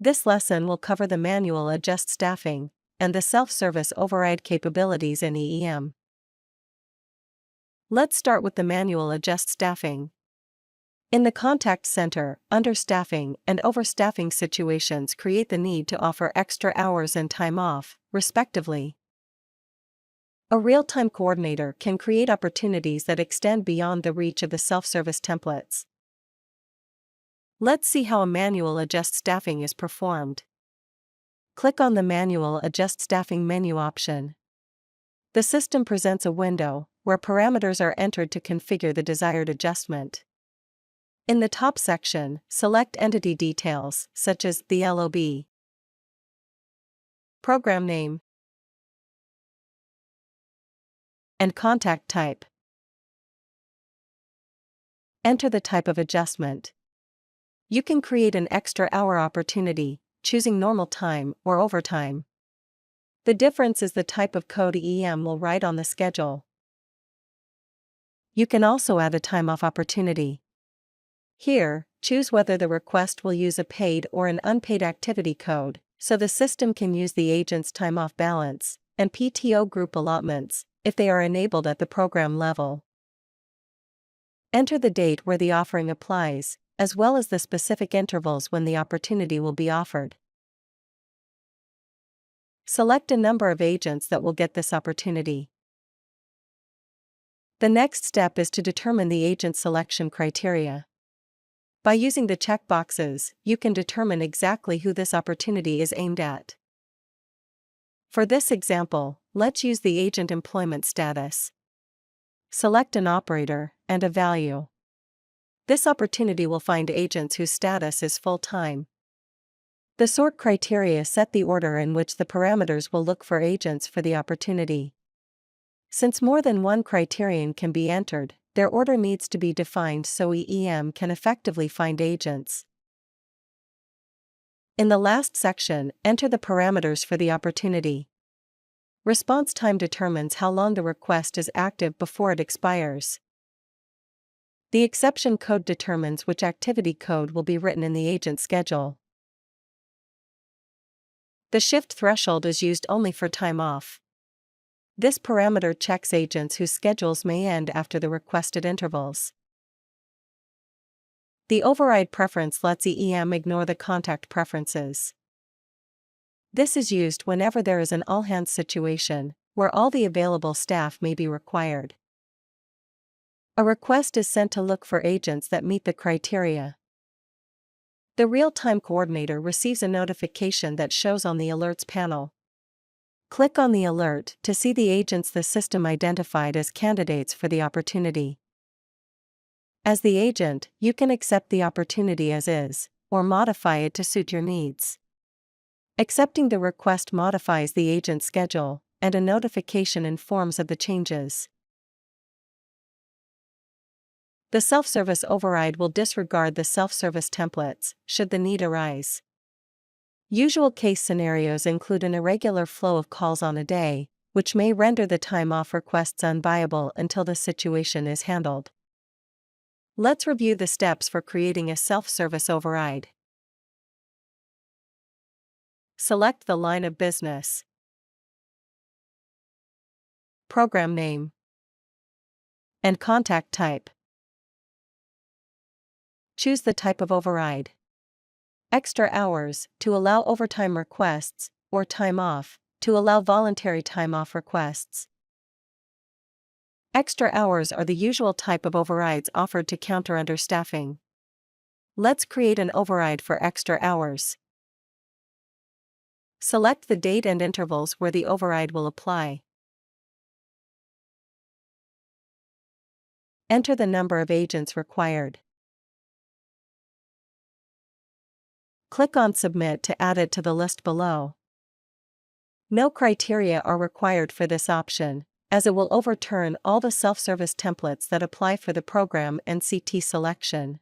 This lesson will cover the manual adjust staffing and the self-service override capabilities in EEM. Let's start with the manual adjust staffing. In the contact center, understaffing and overstaffing situations create the need to offer extra hours and time off, respectively. A real-time coordinator can create opportunities that extend beyond the reach of the self-service templates. Let's see how a manual adjust staffing is performed. Click on the Manual Adjust Staffing menu option. The system presents a window where parameters are entered to configure the desired adjustment. In the top section, select entity details such as the LOB, program name, and contact type. Enter the type of adjustment. You can create an extra hour opportunity, choosing normal time or overtime. The difference is the type of code EEM will write on the schedule. You can also add a time off opportunity. Here, choose whether the request will use a paid or an unpaid activity code, so the system can use the agent's time off balance and PTO group allotments if they are enabled at the program level. Enter the date where the offering applies, as well as the specific intervals when the opportunity will be offered. Select a number of agents that will get this opportunity. The next step is to determine the agent selection criteria. By using the checkboxes, you can determine exactly who this opportunity is aimed at. For this example, let's use the agent employment status. Select an operator and a value. This opportunity will find agents whose status is full-time. The sort criteria set the order in which the parameters will look for agents for the opportunity. Since more than one criterion can be entered, their order needs to be defined so EEM can effectively find agents. In the last section, enter the parameters for the opportunity. Response time determines how long the request is active before it expires. The exception code determines which activity code will be written in the agent schedule. The shift threshold is used only for time off. This parameter checks agents whose schedules may end after the requested intervals. The override preference lets EEM ignore the contact preferences. This is used whenever there is an all-hands situation, where all the available staff may be required. A request is sent to look for agents that meet the criteria. The real-time coordinator receives a notification that shows on the Alerts panel. Click on the alert to see the agents the system identified as candidates for the opportunity. As the agent, you can accept the opportunity as is, or modify it to suit your needs. Accepting the request modifies the agent's schedule, and a notification informs of the changes. The self-service override will disregard the self-service templates, should the need arise. Usual case scenarios include an irregular flow of calls on a day, which may render the time-off requests unviable until the situation is handled. Let's review the steps for creating a self-service override. Select the line of business, program name, and contact type. Choose the type of override. Extra hours, to allow overtime requests, or time off, to allow voluntary time off requests. Extra hours are the usual type of overrides offered to counter understaffing. Let's create an override for extra hours. Select the date and intervals where the override will apply. Enter the number of agents required. Click on Submit to add it to the list below. No criteria are required for this option, as it will overturn all the self-service templates that apply for the program and CT selection.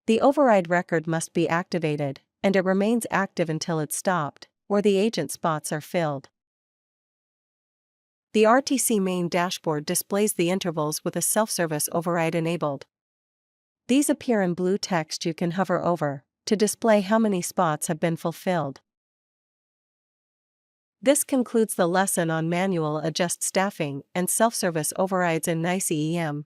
The override record must be activated, and it remains active until it's stopped, or the agent spots are filled. The RTC main dashboard displays the intervals with a self-service override enabled. These appear in blue text you can hover over, to display how many spots have been fulfilled. This concludes the lesson on manual adjust staffing and self-service overrides in NICE EEM.